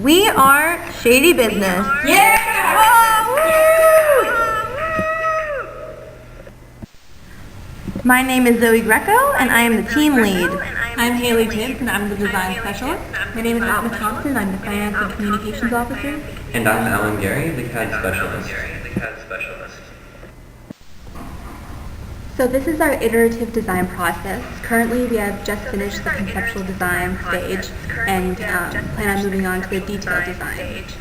We are Shady Business. Yeah! My name is Zoe Greco, and I am the team lead. I'm Haley Tibbs, and I'm the design specialist. My name is Atma Thompson. I'm the finance and communications officer. And I'm Alan Gary, the CAD specialist. So this is our iterative design process. Currently, we have just finished the conceptual design stage and plan on moving on to the detailed design stage.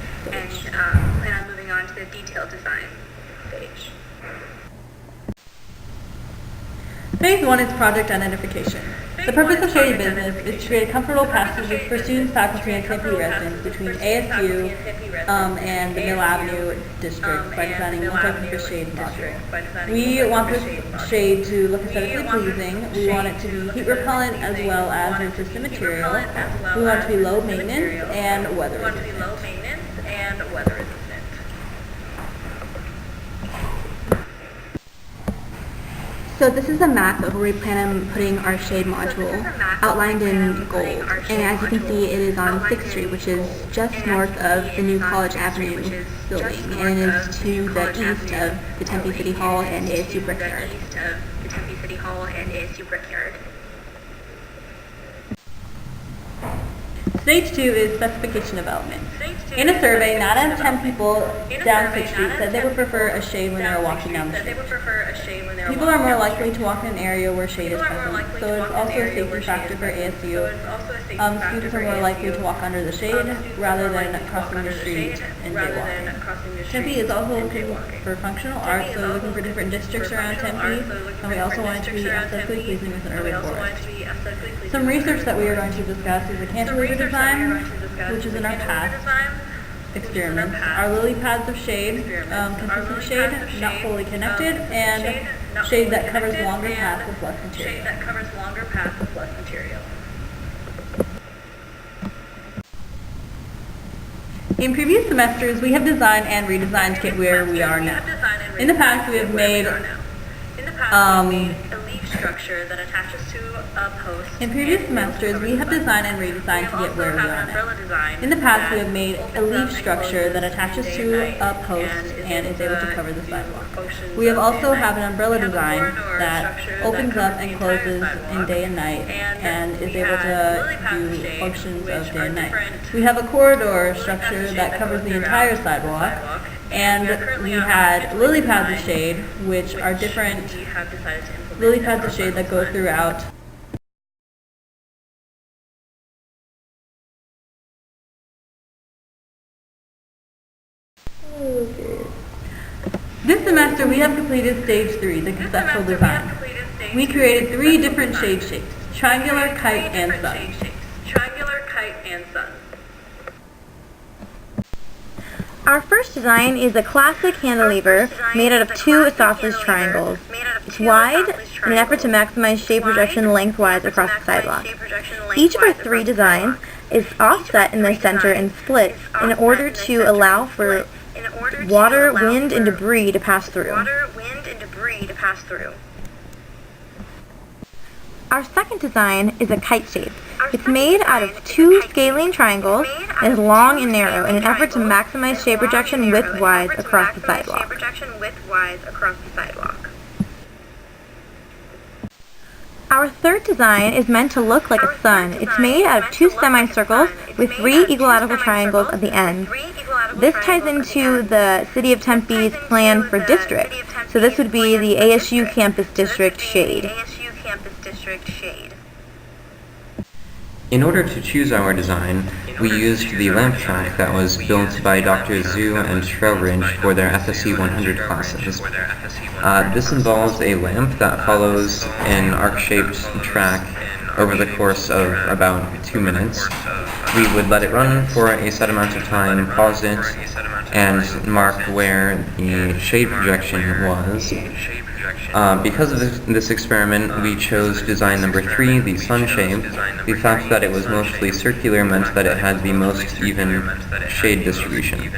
Phase 1 is project identification. The purpose of Shady Business is to create comfortable passages for students, faculty, and Tempe residents between ASU and the Mill Avenue district by designing a multi-purpose shade module. We want this shade to look aesthetically pleasing. We want it to be heat repellent as well as resistant material. We want it to be low maintenance and weather resistant. So this is a map of where we plan on putting our shade module, outlined in gold. And as you can see, it is on 6th Street, which is just north of the new College Avenue building, and it is to the east of the Tempe City Hall and ASU Brickyard. Stage 2 is specification development. In a survey, 9 out of 10 people down 6th Street said they would prefer a shade when they were walking down the street. People are more likely to walk in an area where shade is present, so it's also a safety factor for ASU. Students are more likely to walk under the shade rather than crossing the street and jaywalking. Tempe is also looking for functional art, so looking for different districts around Tempe, and we also want it to be aesthetically pleasing with an urban forest. Some research that we are going to discuss is the cantilever design, which is in our past experiments. Our lily pads of shade, consistent shade, not fully connected, and shade that covers longer paths with less material. In previous semesters, we have designed and redesigned to get where we are now. In the past, we have made In previous semesters, we have designed and redesigned to get where we are now. In the past, we have made a leaf structure that attaches to a post and is able to cover the sidewalk. We have also have an umbrella design that opens up and closes in day and night and is able to do functions of day and night. We have a corridor structure that covers the entire sidewalk, and we had lily pads of shade, which are different lily pads of shade that go throughout. This semester we have completed stage 3, the conceptual design. We created 3 different shade shapes: triangular, kite, and sun. Our first design is a classic cantilever made out of 2 isosceles triangles. It's wide in an effort to maximize shade projection lengthwise across the sidewalk. Each of our 3 designs is offset in their center and splits in order to allow for water, wind, and debris to pass through. Our second design is a kite shape. It's made out of 2 scalene triangles and is long and narrow in an effort to maximize shade projection width-wise across the sidewalk. Our third design is meant to look like a sun. It's made out of 2 semicircles with 3 equilateral triangles at the end. This ties into the City of Tempe's plan for districts, so this would be the ASU Campus District shade. In order to choose our design, we used the lamp track that was built by Dr. Zhu and Trowbridge for their FSC 100 classes. This involves a lamp that follows an arc-shaped track over the course of about 2 minutes. We would let it run for a set amount of time, pause it, and mark where the shade projection was. Because of this experiment, we chose design number 3, the sun shape. The fact that it was mostly circular meant that it had the most even shade distribution.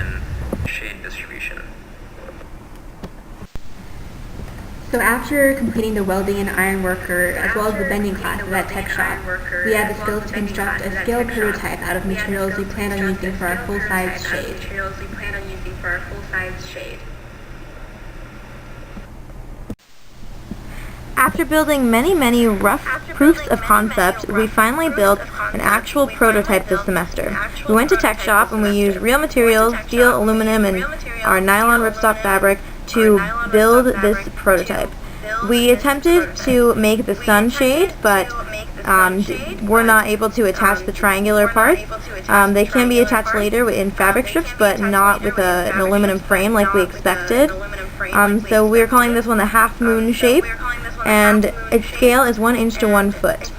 So after completing the welding and ironworker, as well as the bending classes at Tech Shop, we had the skills to construct a scale prototype out of materials we plan on using for our full-size shade. After building many rough proofs of concept, we finally built an actual prototype this semester. We went to Tech Shop and we used real materials, steel, aluminum, and our nylon ripstop fabric to build this prototype. We attempted to make the sunshade, but we're not able to attach the triangular parts. They can be attached later in fabric strips, but not with an aluminum frame like we expected. So we're calling this one the half moon shape, and its scale is 1 inch to 1 foot.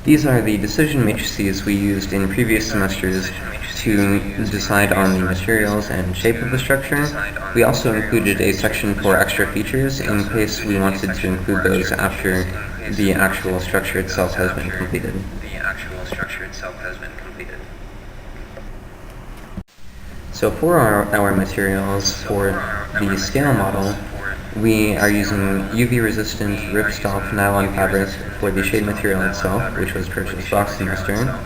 These are the decision matrices we used in previous semesters to decide on the materials and shape of the structure. We also included a section for extra features in case we wanted to include those after the actual structure itself has been completed. So for our materials, for the scale model, we are using UV-resistant ripstop nylon fabric for the shade material itself, which was purchased last semester.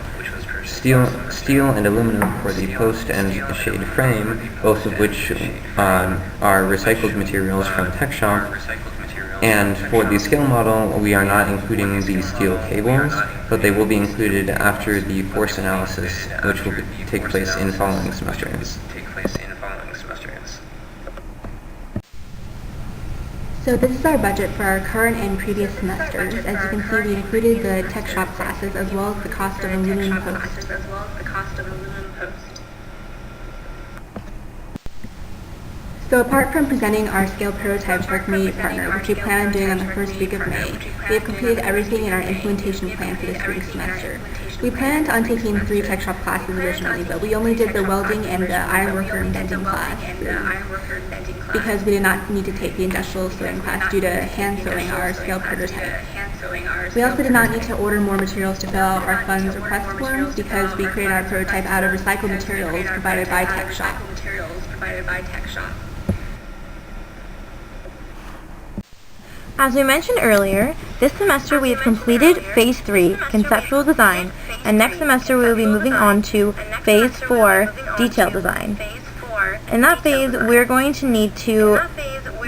Steel and aluminum for the post and shade frame, both of which are recycled materials from Tech Shop. And for the scale model, we are not including the steel cables, but they will be included after the force analysis, which will take place in following semesters. So this is our budget for our current and previous semesters. As you can see, we included the Tech Shop classes as well as the cost of aluminum post. So apart from presenting our scale prototype to our community partner, which we plan on doing on the first week of May, we have completed everything in our implementation plan for this spring semester. We planned on taking 3 Tech Shop classes originally, but we only did the welding and the ironworker and bending class because we did not need to take the industrial sewing class due to hand sewing our scale prototype. We also did not need to order more materials to fill out our funds request forms because we created our prototype out of recycled materials provided by Tech Shop. As we mentioned earlier, this semester we have completed Phase 3, Conceptual Design, and next semester we will be moving on to Phase 4, Detail Design. In that phase, we're going to need to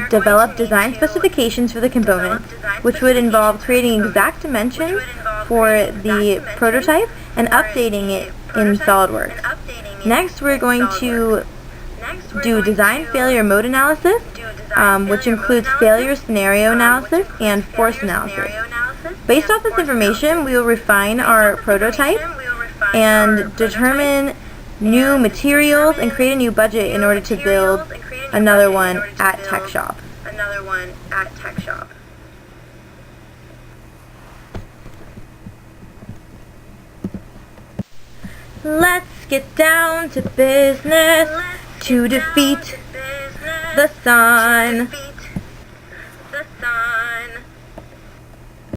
develop design specifications for the components, which would involve creating exact dimensions for the prototype and updating it in SOLIDWORKS. Next, we're going to do design failure mode analysis, which includes failure scenario analysis and force analysis. Based off this information, we will refine our prototype and determine new materials and create a new budget in order to build another one at Tech Shop. Let's get down to business to defeat the sun.